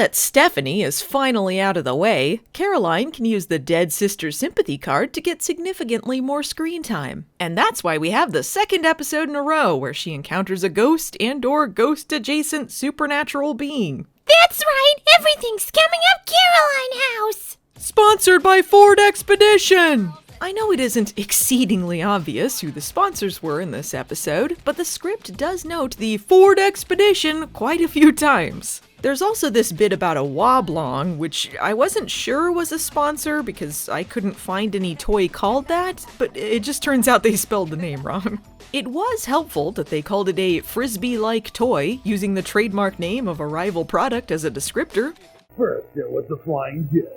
that Stephanie is finally out of the way, Caroline can use the dead sister sympathy card to get significantly more screen time. And that's why we have the second episode in a row where she encounters a ghost and/or ghost-adjacent supernatural being. That's right! Everything's coming up Caroline House! Sponsored by Ford Expedition! I know it isn't exceedingly obvious who the sponsors were in this episode, but the script does note the Ford Expedition quite a few times. There's also this bit about a Woblong, which I wasn't sure was a sponsor because I couldn't find any toy called that, but it just turns out they spelled the name wrong. It was helpful that they called it a frisbee-like toy, using the trademark name of a rival product as a descriptor. First there was the flying disc.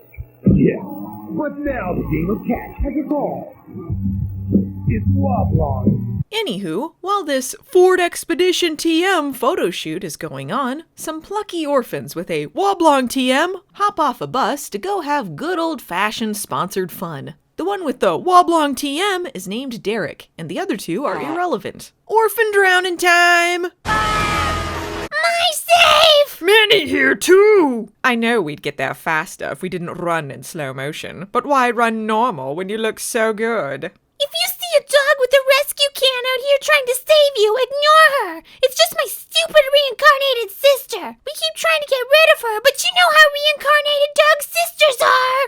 Yeah, but now the game of catch has evolved. It's Woblong. Anywho, while this Ford Expedition TM photo shoot is going on, some plucky orphans with a Woblong TM hop off a bus to go have good old-fashioned sponsored fun. The one with the Woblong TM is named Derek, and the other two are irrelevant. Orphan drowning time! My save! Minnie here too! I know we'd get there faster if we didn't run in slow motion, but why run normal when you look so good? If you see a dog with a rescue can out here trying to save you, ignore her! It's just my stupid reincarnated sister! We keep trying to get rid of her, but you know how reincarnated dog sisters are!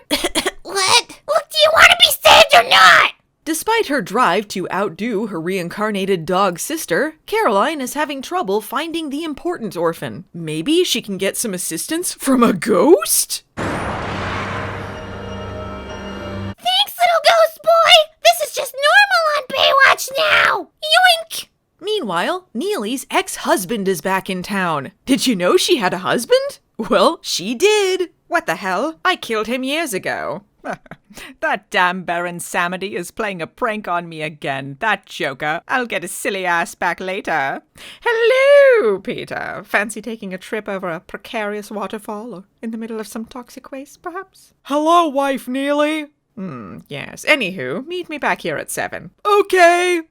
What? Look, do you want to be saved or not? Despite her drive to outdo her reincarnated dog sister, Caroline is having trouble finding the important orphan. Maybe she can get some assistance from a ghost? Thanks, little ghost boy! This is just normal on Baywatch now! Yoink! Meanwhile, Neely's ex-husband is back in town. Did you know she had a husband? Well, she did. What the hell? I killed him years ago. That damn Baron Samedy is playing a prank on me again. That joker. I'll get his silly ass back later. Hello, Peter. Fancy taking a trip over a precarious waterfall or in the middle of some toxic waste, perhaps? Hello, wife Neely. Yes. Anywho, meet me back here at 7. Okay.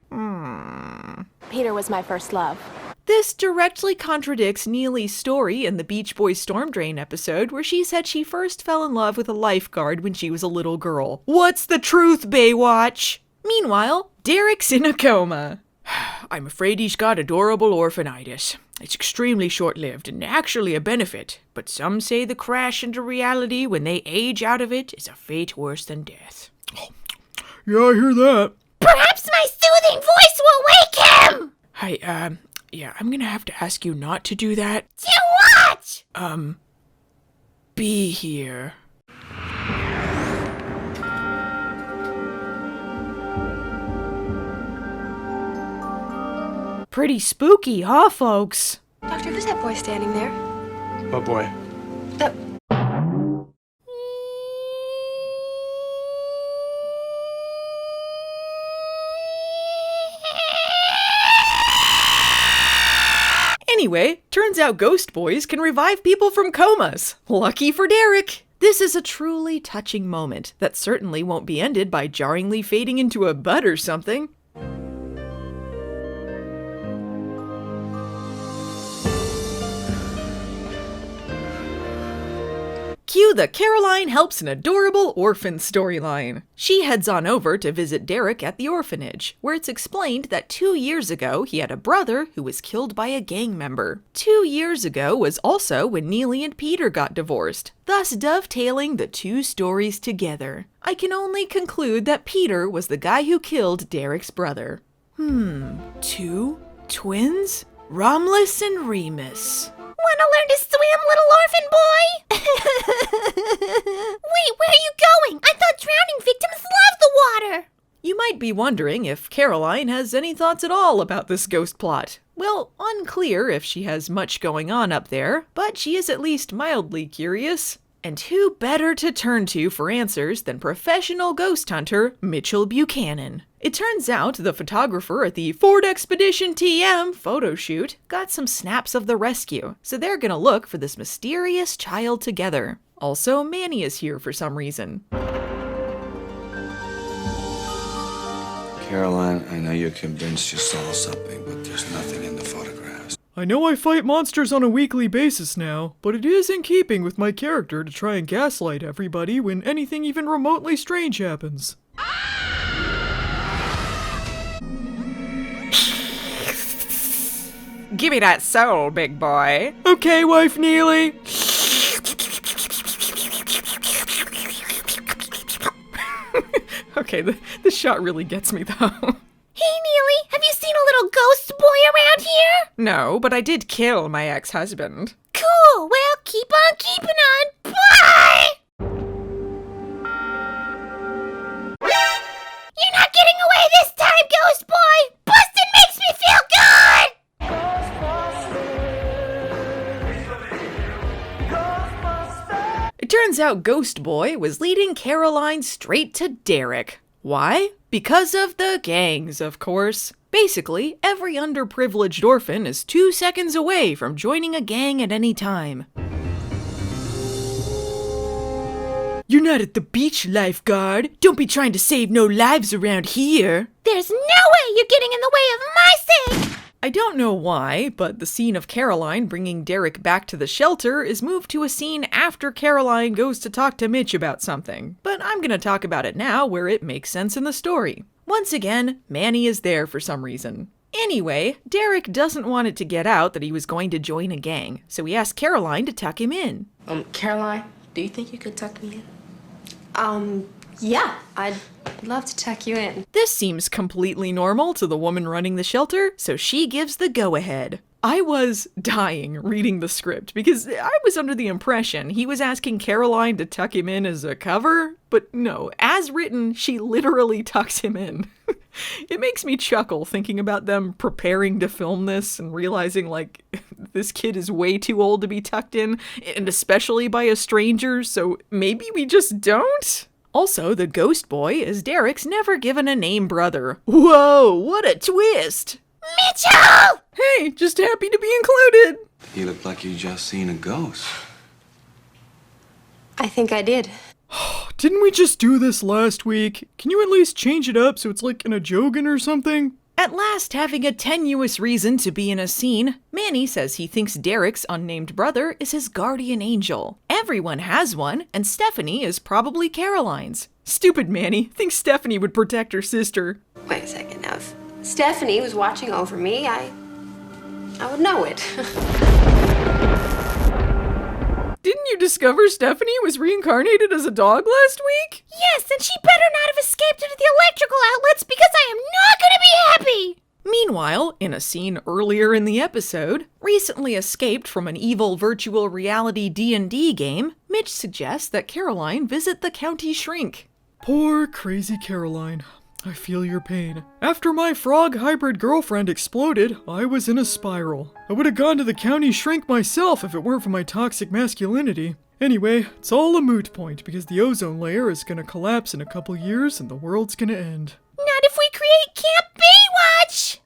Peter was my first love. This directly contradicts Neely's story in the Beach Boys Storm Drain episode where she said she first fell in love with a lifeguard when she was a little girl. What's the truth, Baywatch? Meanwhile, Derek's in a coma. I'm afraid he's got adorable orphanitis. It's extremely short-lived and actually a benefit, but some say the crash into reality when they age out of it is a fate worse than death. Yeah, I hear that. Perhaps my soothing voice will wake him! Hi, yeah, I'm gonna have to ask you not to do that. Do what? Be here. Pretty spooky, huh, folks? Doctor, who's that boy standing there? What boy? Anyway, turns out ghost boys can revive people from comas. Lucky for Derek. This is a truly touching moment that certainly won't be ended by jarringly fading into a butt or something. Cue the Caroline helps an adorable orphan storyline. She heads on over to visit Derek at the orphanage, where it's explained that 2 years ago he had a brother who was killed by a gang member. 2 years ago was also when Neely and Peter got divorced, thus dovetailing the two stories together. I can only conclude that Peter was the guy who killed Derek's brother. Two twins? Romulus and Remus. Wanna learn to swim, little orphan boy? Wait, where are you going? I thought drowning victims love the water! You might be wondering if Caroline has any thoughts at all about this ghost plot. Well, unclear if she has much going on up there, but she is at least mildly curious. And who better to turn to for answers than professional ghost hunter Mitchell Buchanan? It turns out the photographer at the Ford Expedition TM photo shoot got some snaps of the rescue, so they're gonna look for this mysterious child together. Also, Manny is here for some reason. Caroline, I know you're convinced you saw something, but there's nothing in the photographs. I know I fight monsters on a weekly basis now, but it is in keeping with my character to try and gaslight everybody when anything even remotely strange happens. Give me that soul, big boy. Okay, wife Neely. Okay, the shot really gets me, though. Hey, Neely, have you seen a little ghost boy around here? No, but I did kill my ex-husband. Cool, well, keep on keeping on. Bye! You're not getting away this time, ghost boy! Bustin' makes me feel good! It turns out Ghost Boy was leading Caroline straight to Derek. Why? Because of the gangs, of course. Basically, every underprivileged orphan is 2 seconds away from joining a gang at any time. You're not at the beach, lifeguard. Don't be trying to save no lives around here. There's no way you're getting in the way of my sake! I don't know why, but the scene of Caroline bringing Derek back to the shelter is moved to a scene after Caroline goes to talk to Mitch about something. But I'm gonna talk about it now where it makes sense in the story. Once again, Manny is there for some reason. Anyway, Derek doesn't want it to get out that he was going to join a gang, so he asked Caroline to tuck him in. Caroline, do you think you could tuck me in? Yeah, I'd love to tuck you in. This seems completely normal to the woman running the shelter, so she gives the go-ahead. I was dying reading the script because I was under the impression he was asking Caroline to tuck him in as a cover, but no, as written, she literally tucks him in. It makes me chuckle thinking about them preparing to film this and realizing, like, this kid is way too old to be tucked in, and especially by a stranger, so maybe we just don't? Also, the ghost boy is Derek's never-given a name brother. Whoa, what a twist! Mitchell! Hey, just happy to be included! You look like you just seen a ghost. I think I did. Didn't we just do this last week? Can you at least change it up so it's like in a jogging or something? At last having a tenuous reason to be in a scene, Manny says he thinks Derek's unnamed brother is his guardian angel. Everyone has one, and Stephanie is probably Caroline's. Stupid Manny thinks Stephanie would protect her sister. Wait a second, now if Stephanie was watching over me, I would know it. Didn't you discover Stephanie was reincarnated as a dog last week? Yes, and she better not have escaped into the electrical outlets because I am not gonna be happy! Meanwhile, in a scene earlier in the episode, recently escaped from an evil virtual reality D&D game, Mitch suggests that Caroline visit the county shrink. Poor crazy Caroline. I feel your pain. After my frog hybrid girlfriend exploded, I was in a spiral. I would have gone to the county shrink myself if it weren't for my toxic masculinity. Anyway, it's all a moot point because the ozone layer is gonna collapse in a couple years and the world's gonna end. Not if we create Camp Baywatch!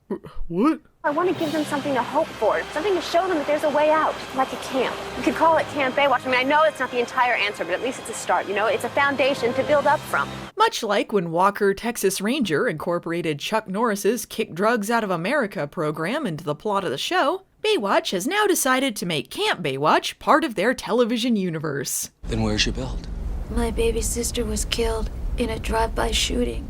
What? I want to give them something to hope for, something to show them that there's a way out, like a camp. You could call it Camp Baywatch. I mean, I know it's not the entire answer, but at least it's a start, you know? It's a foundation to build up from. Much like when Walker, Texas Ranger incorporated Chuck Norris's Kick Drugs Out of America program into the plot of the show, Baywatch has now decided to make Camp Baywatch part of their television universe. Then where's your belt? My baby sister was killed in a drive-by shooting,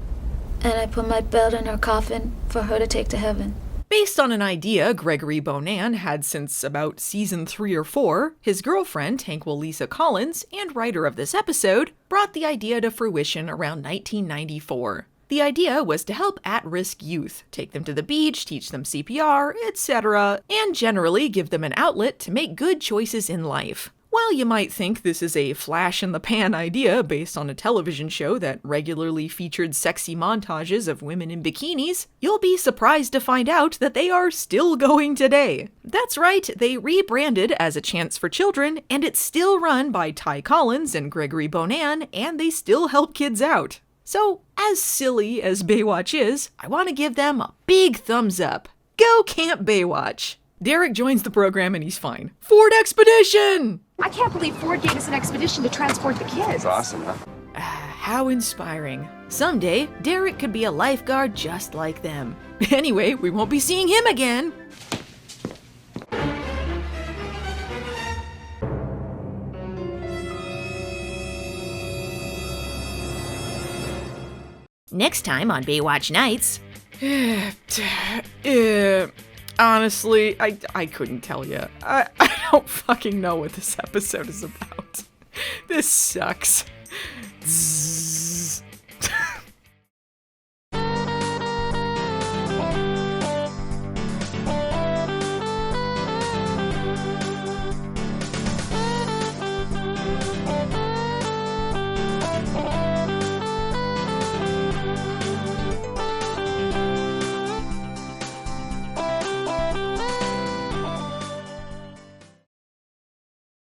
and I put my belt in her coffin for her to take to heaven. Based on an idea Gregory Bonan had since about season 3 or 4, his girlfriend, Hankwell Lisa Collins, and writer of this episode, brought the idea to fruition around 1994. The idea was to help at-risk youth, take them to the beach, teach them CPR, etc., and generally give them an outlet to make good choices in life. While you might think this is a flash-in-the-pan idea based on a television show that regularly featured sexy montages of women in bikinis, you'll be surprised to find out that they are still going today. That's right, they rebranded as A Chance for Children, and it's still run by Ty Collins and Gregory Bonan, and they still help kids out. So, as silly as Baywatch is, I want to give them a big thumbs up. Go Camp Baywatch! Derek joins the program and he's fine. Ford Expedition! I can't believe Ford gave us an expedition to transport the kids. That's awesome, huh? How inspiring. Someday, Derek could be a lifeguard just like them. Anyway, we won't be seeing him again. Next time on Baywatch Nights. Honestly, I couldn't tell you. I don't fucking know what this episode is about. This sucks.